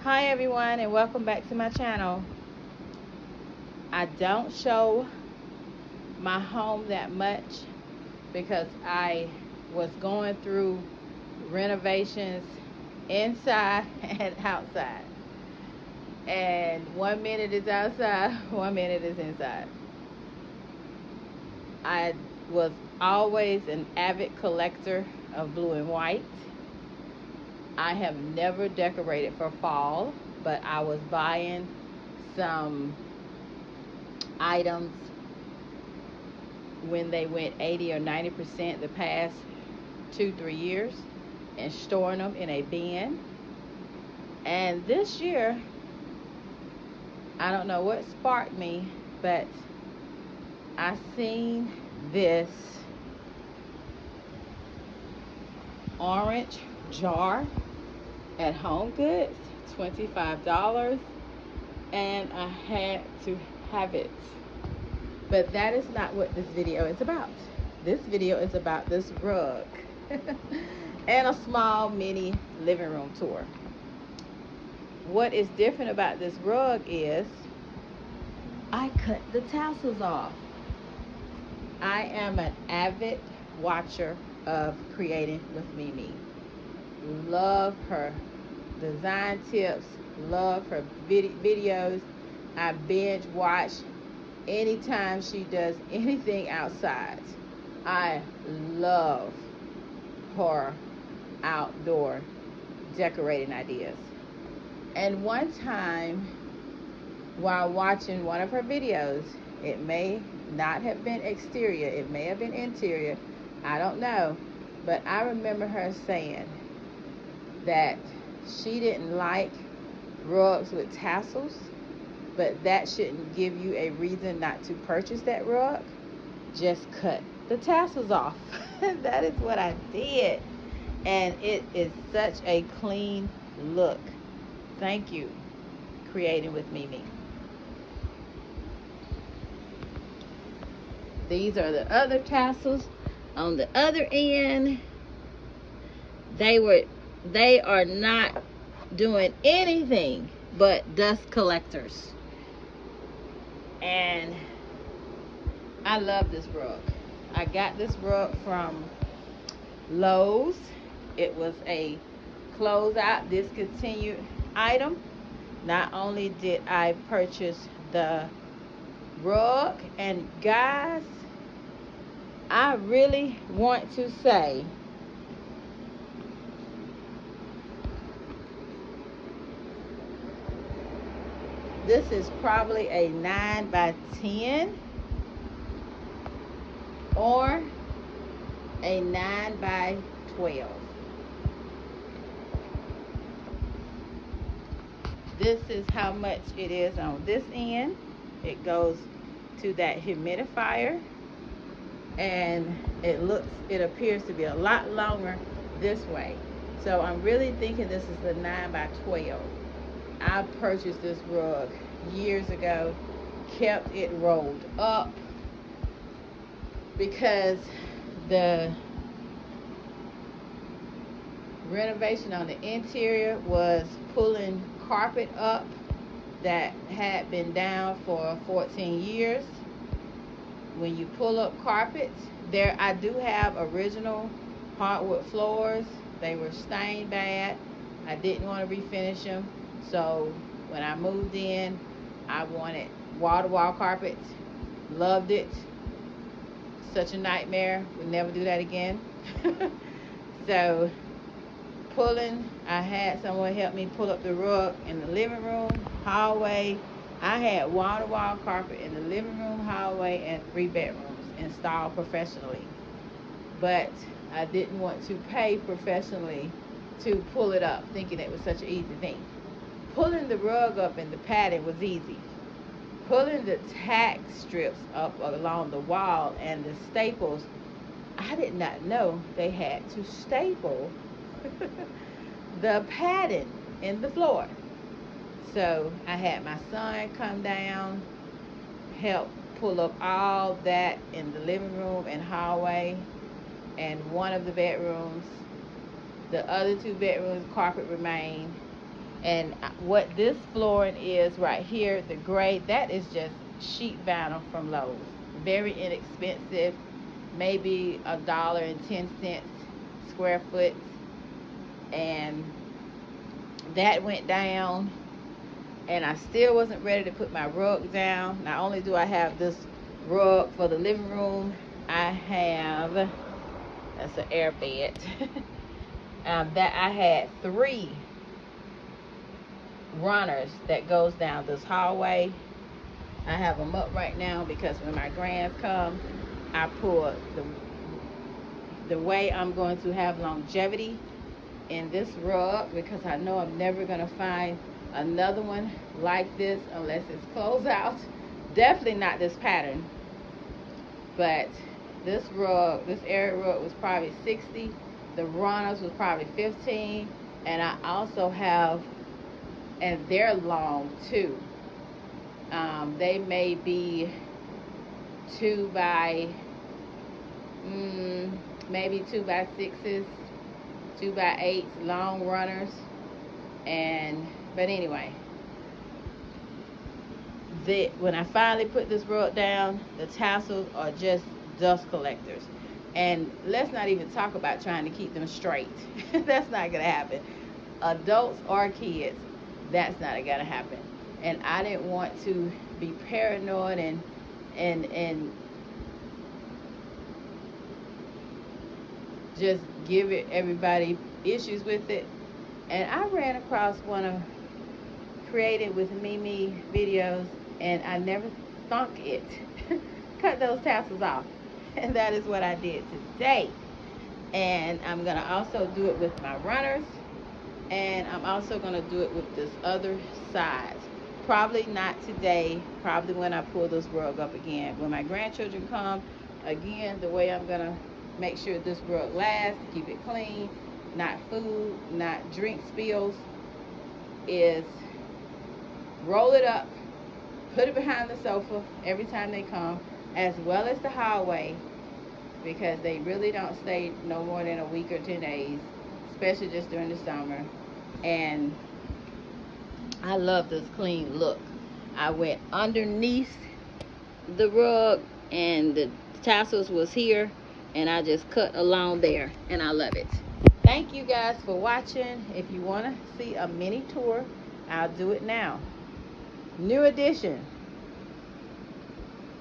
Hi everyone, and welcome back to my channel. I don't show my home that much because I was going through renovations inside and outside, and 1 minute is outside, 1 minute is inside. I was always an avid collector of blue and white. I have never decorated for fall, but I was buying some items when they went 80 or 90% the past 2-3 years and storing them in a bin. And this year, I don't know what sparked me, but I seen this orange jar at Home Goods, $25, and I had to have it. But that is not what this video is about. This video is about this rug and a small mini living room tour. What is different about this rug is I cut the tassels off. I am an avid watcher of Creating with Mimi. Love her design tips, love her videos. I binge watch anytime she does anything outside. I love her outdoor decorating ideas. And one time while watching one of her videos, it may not have been exterior, it may have been interior, I don't know, but I remember her saying that she didn't like rugs with tassels, but that shouldn't give you a reason not to purchase that rug. Just cut the tassels off. That is what I did, and it is such a clean look. Thank you, Creating with Mimi. These are the other tassels on the other end. They are not doing anything but dust collectors. And I love this rug. I got this rug from Lowe's. It was a closeout discontinued item. Not only did I purchase the rug, and guys, I really want to say this is probably a 9 by 10 or a 9 by 12. This is how much it is on this end. It goes to that humidifier, and it appears to be a lot longer this way. So I'm really thinking this is the 9 by 12. I purchased this rug years ago, kept it rolled up because the renovation on the interior was pulling carpet up that had been down for 14 years. When you pull up carpets, I do have original hardwood floors. They were stained bad. I didn't want to refinish them, so when I moved in, I wanted wall-to-wall carpets. Loved it. Such a nightmare. Would never do that again. So I had someone help me pull up the rug in the living room, hallway. I had wall-to-wall carpet in the living room, hallway, and 3 bedrooms installed professionally. But I didn't want to pay professionally to pull it up, thinking it was such an easy thing. Pulling the rug up in the padding was easy. Pulling the tack strips up along the wall and the staples, I did not know they had to staple the padding in the floor. So I had my son come down, help pull up all that in the living room and hallway and one of the bedrooms. The other 2 bedrooms, carpet remained, And what this flooring is right here, the gray, that is just sheet vinyl from Lowe's. Very inexpensive, maybe $1.10 square foot. And that went down, and I still wasn't ready to put my rug down. Not only do I have this rug for the living room, I have, that's an air bed. That I had 3 runners that goes down this hallway. I have them up right now because when my grands come, I pull the way I'm going to have longevity in this rug, because I know I'm never going to find another one like this unless it's closed out. Definitely not this pattern, but this rug, this area rug, was probably $60. The runners was probably $15, and I also have, and they're long too. They may be 2 by maybe 2 by 6s, 2 by 8s, long runners. And but anyway, when I finally put this rug down, the tassels are just dust collectors. And let's not even talk about trying to keep them straight. That's not gonna happen. Adults or kids, that's not gonna happen. And I didn't want to be paranoid and just give everybody issues with it. And I ran across one of Created with Mimi videos, and I never thunk it. Cut those tassels off. And that is what I did today. And I'm gonna also do it with my runners, and I'm also gonna do it with this other side. Probably not today, probably when I pull this rug up again. When my grandchildren come, again, the way I'm gonna make sure this rug lasts, keep it clean, not food, not drink spills, is roll it up, put it behind the sofa every time they come, as well as the hallway, because they really don't stay no more than a week or 10 days, especially just during the summer. And I love this clean look. I went underneath the rug, and the tassels was here, and I just cut along there, and I love it. Thank you guys for watching. If you want to see a mini tour, I'll do it now. New addition.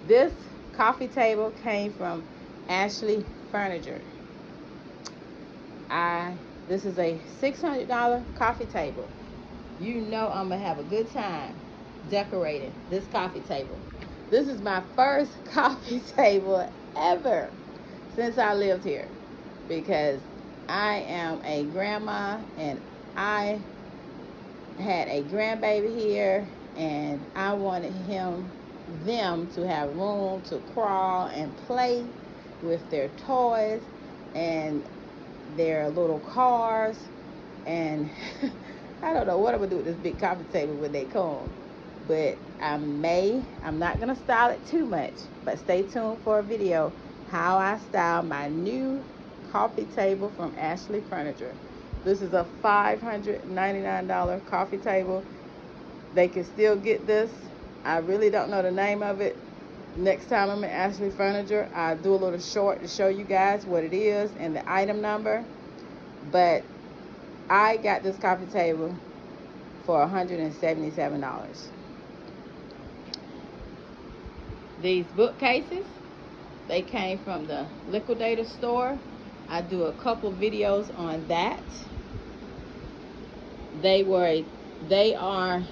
This coffee table came from Ashley Furniture. This is a $600 coffee table. You know I'm gonna have a good time decorating this coffee table. This is my first coffee table ever since I lived here, because I am a grandma and I had a grandbaby here, and I wanted them to have room to crawl and play with their toys and their little cars. And I don't know what I'm gonna do with this big coffee table when they come, but I'm not gonna style it too much, but stay tuned for a video how I style my new coffee table from Ashley Furniture. This is a $599 coffee table. They can still get this. I really don't know the name of it. Next time I'm at Ashley Furniture, I'll do a little short to show you guys what it is and the item number. But I got this coffee table for $177. These bookcases, they came from the liquidator store. I do a couple videos on that. They are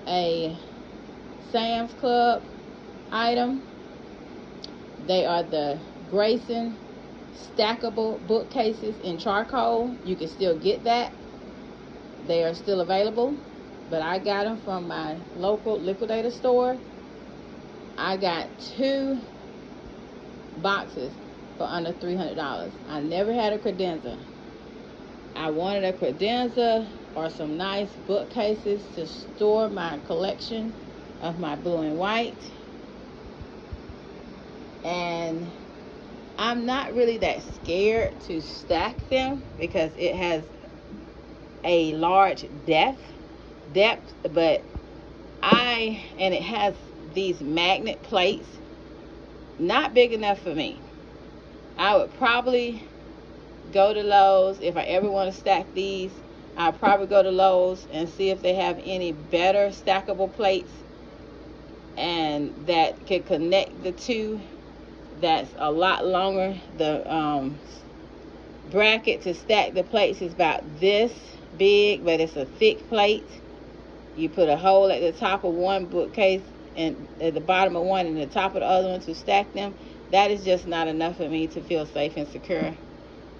a Sam's Club item. They are the Grayson stackable bookcases in charcoal. You can still get that. They are still available, but I got them from my local liquidator store. I got 2 boxes for under $300. I never had a credenza. I wanted a credenza or some nice bookcases to store my collection of my blue and white. And I'm not really that scared to stack them because it has a large depth, but and it has these magnet plates, not big enough for me. I would probably go to Lowe's if I ever want to stack these. I'll probably go to Lowe's and see if they have any better stackable plates and that can connect the two. That's a lot longer. The bracket to stack the plates is about this big, but it's a thick plate. You put a hole at the top of one bookcase and at the bottom of one and the top of the other one to stack them. That is just not enough for me to feel safe and secure.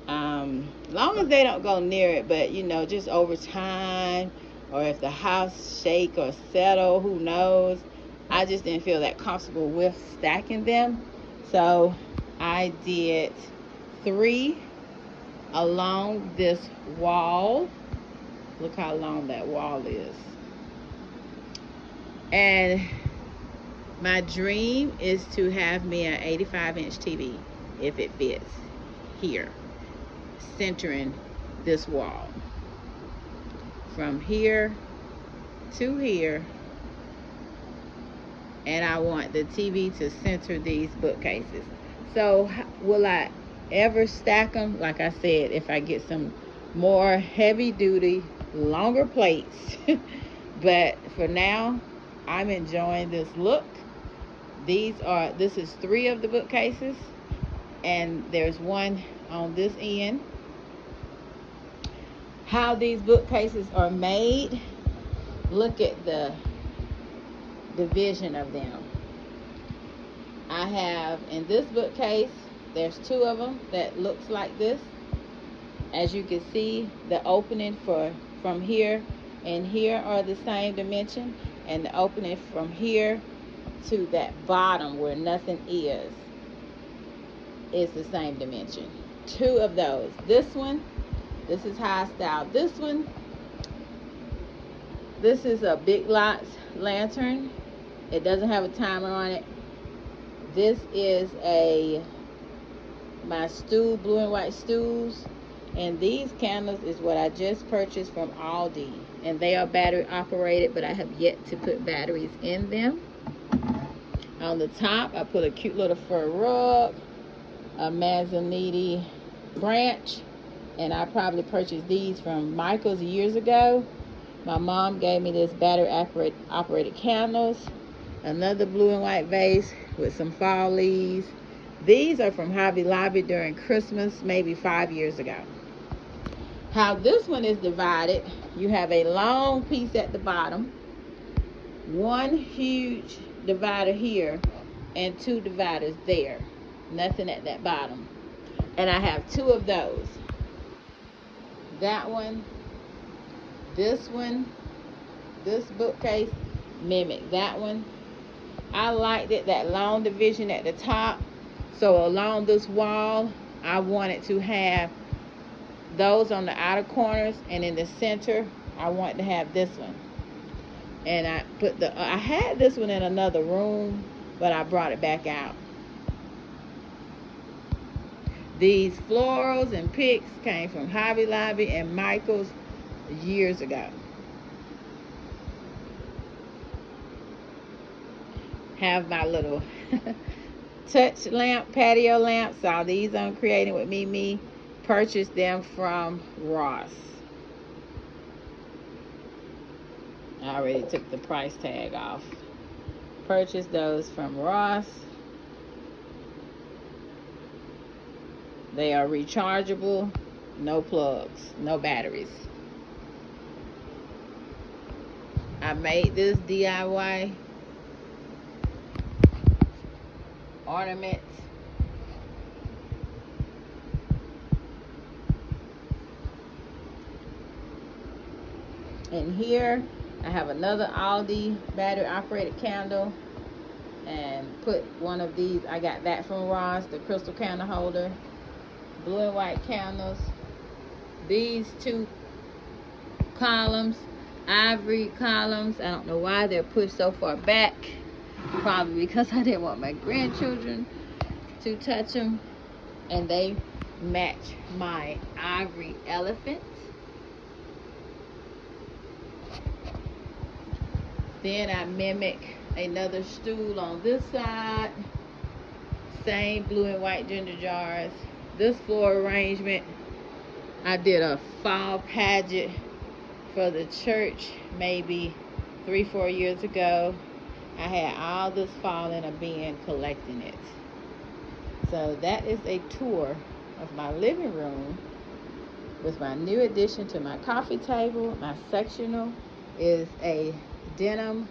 Long as they don't go near it, but you know, just over time, or if the house shake or settle, who knows. I just didn't feel that comfortable with stacking them, so I did 3 along this wall. Look how long that wall is. And my dream is to have me an 85-inch TV, if it fits here, centering this wall from here to here. And I want the TV to center these bookcases. So will I ever stack them? Like I said, if I get some more heavy duty, longer plates. But for now, I'm enjoying this look. This is 3 of the bookcases, and there's one on this end. How these bookcases are made, look at the division of them. I have in this bookcase, there's 2 of them that looks like this. As you can see, the opening from here and here are the same dimension, and the opening from here to that bottom where nothing is the same dimension. 2 of those. This one, this is how I styled this one. This is a Big Lots lantern. It doesn't have a timer on it. This is my stool, blue and white stools. And these candles is what I just purchased from Aldi. And they are battery operated, but I have yet to put batteries in them. On the top, I put a cute little fur rug, a Manzaniti branch, and I probably purchased these from Michael's years ago. My mom gave me this battery operated candles, another blue and white vase with some fall leaves. These are from Hobby Lobby during Christmas, maybe 5 years ago. How this one is divided, you have a long piece at the bottom, one huge divider here, and 2 dividers there. Nothing at that bottom. And I have 2 of those. That one, this bookcase mimic that one. I liked it, that long division at the top. So along this wall, I wanted to have those on the outer corners, and in the center, I want to have this one. And I had this one in another room, but I brought it back out. These florals and picks came from Hobby Lobby and Michael's years ago. Have my little touch lamp, patio lamp. Saw these on Creating with Mimi. Purchased them from Ross. I already took the price tag off. Purchased those from Ross. They are rechargeable, no plugs, no batteries. I made this DIY ornament. And here I have another Aldi battery operated candle, and put one of these, I got that from Ross, the crystal candle holder. Blue and white candles. These 2 columns, ivory columns. I don't know why they're pushed so far back. Probably because I didn't want my grandchildren to touch them. And they match my ivory elephant. Then I mimic another stool on this side. Same blue and white ginger jars. This floor arrangement, I did a fall pageant for the church maybe 3-4 years ago. I had all this fall in a bin collecting it. So that is a tour of my living room with my new addition to my coffee table. My sectional is a denim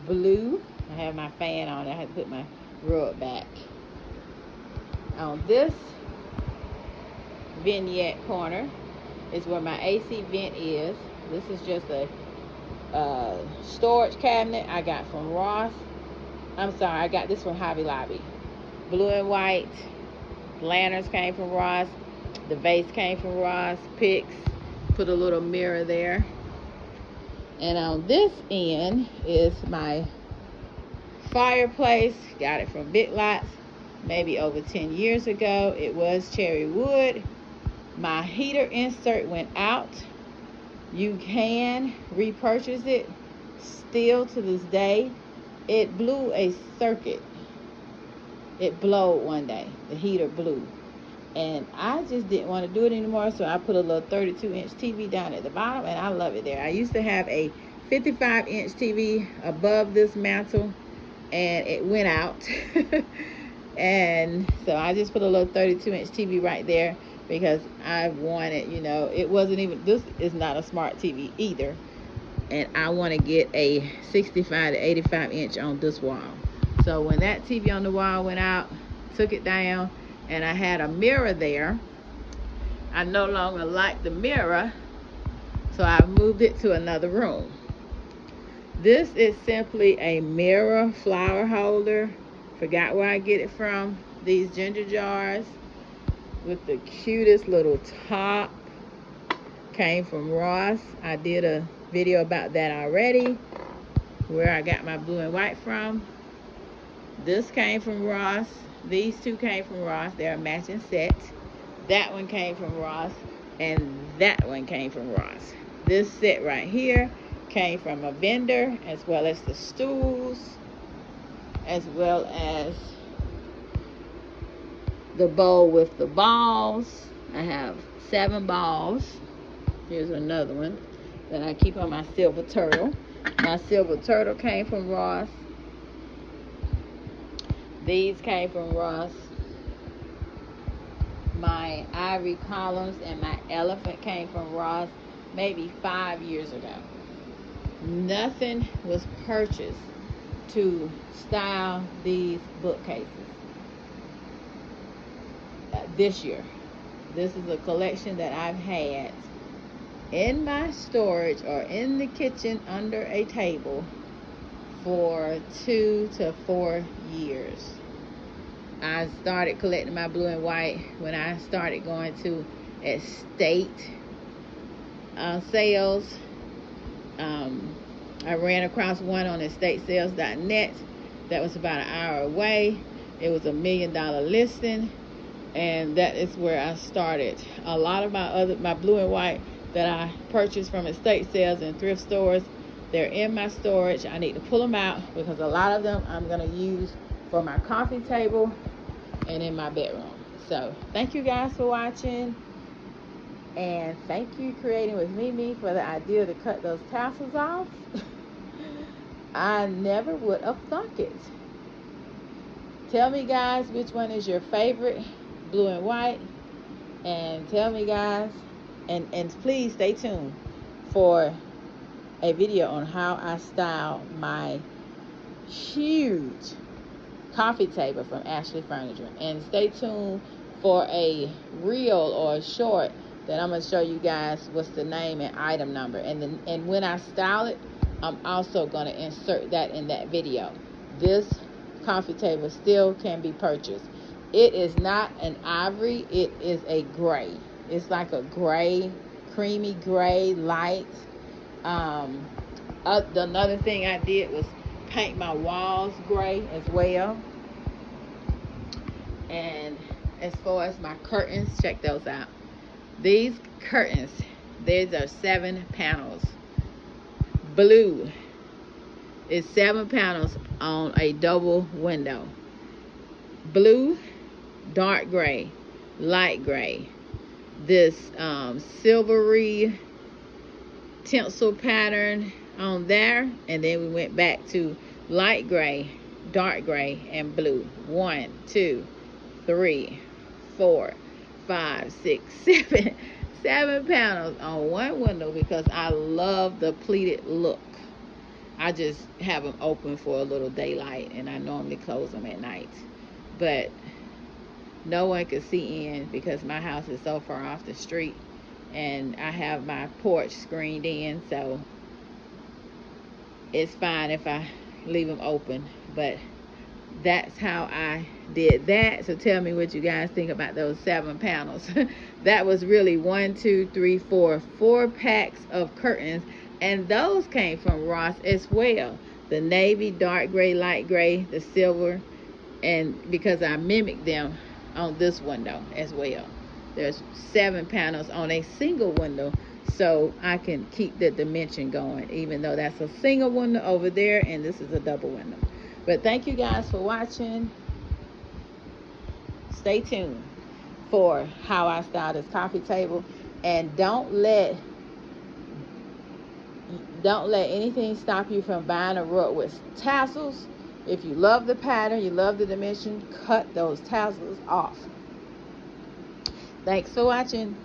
blue. I have my fan on. I had to put my rug back. On this vignette corner is where my AC vent is. This is just a storage cabinet I got from Ross. I'm sorry, I got this from Hobby Lobby. Blue and white lanterns came from Ross. The vase came from Ross. Picks. Put a little mirror there. And on this end is my fireplace. Got it from Big Lots maybe over 10 years ago. It was cherry wood. My heater insert went out. You can repurchase it. Still to this day, it blew a circuit. It blowed one day. The heater blew. And I just didn't want to do it anymore, so I put a little 32-inch TV down at the bottom, and I love it there. I used to have a 55-inch TV above this mantle, and it went out. And so I just put a little 32-inch TV right there because I wanted, you know, it wasn't even, this is not a smart TV either. And I want to get a 65 to 85-inch on this wall. So when that TV on the wall went out, took it down, and I had a mirror there. I no longer liked the mirror, so I moved it to another room. This is simply a mirror flower holder. Forgot where I get it from. These ginger jars with the cutest little top. Came from Ross. I did a video about that already, where I got my blue and white from. This came from Ross. These two came from Ross. They're a matching set. That one came from Ross, and that one came from Ross. This set right here came from a vendor, as well as the stools, as well as the bowl with the balls. I have 7 balls. Here's another one that I keep on my silver turtle. My silver turtle came from Ross. These came from Ross. My ivory columns and my elephant came from Ross maybe 5 years ago. Nothing was purchased to style these bookcases this year. This is a collection that I've had in my storage or in the kitchen under a table for 2 to 4 years. I started collecting my blue and white when I started going to estate sales. I ran across one on estatesales.net that was about an hour away. It was $1 million listing, and that is where I started. A lot of my blue and white that I purchased from estate sales and thrift stores, they're in my storage. I need to pull them out because a lot of them I'm going to use for my coffee table and in my bedroom. So thank you guys for watching, and thank you Creating with Mimi for the idea to cut those tassels off. I never would have thunk it. Tell me guys which one is your favorite, blue and white, and tell me guys, and please stay tuned for a video on how I style my huge coffee table from Ashley Furniture, and stay tuned for a reel or a short that I'm going to show you guys what's the name and item number, and when I style it, I'm also going to insert that in that video. This coffee table still can be purchased. It is not an ivory, it is a gray. It's like a gray, creamy gray, light. Another thing I did was paint my walls gray as well. And as far as my curtains, check those out. These curtains, these are 7 panels. Blue. It's 7 panels on a double window. Blue, dark gray, light gray. This silvery tinsel pattern on there, and then we went back to light gray, dark gray, and blue. 1, 2, 3, 4, 5, 6, 7. 7 panels on one window because I love the pleated look. I just have them open for a little daylight, and I normally close them at night. But no one could see in because my house is so far off the street, and I have my porch screened in, so it's fine if I leave them open. But that's how I did that. So tell me what you guys think about those 7 panels. That was really 1, 2, 3, 4 packs of curtains, and those came from Ross as well. The navy, dark gray, light gray, the silver, and because I mimicked them on this window as well. There's 7 panels on a single window, so I can keep the dimension going, even though that's a single window over there and this is a double window. But thank you guys for watching. Stay tuned for how I style this coffee table, and don't let anything stop you from buying a rug with tassels. If you love the pattern, you love the dimension, cut those tassels off. Thanks for watching.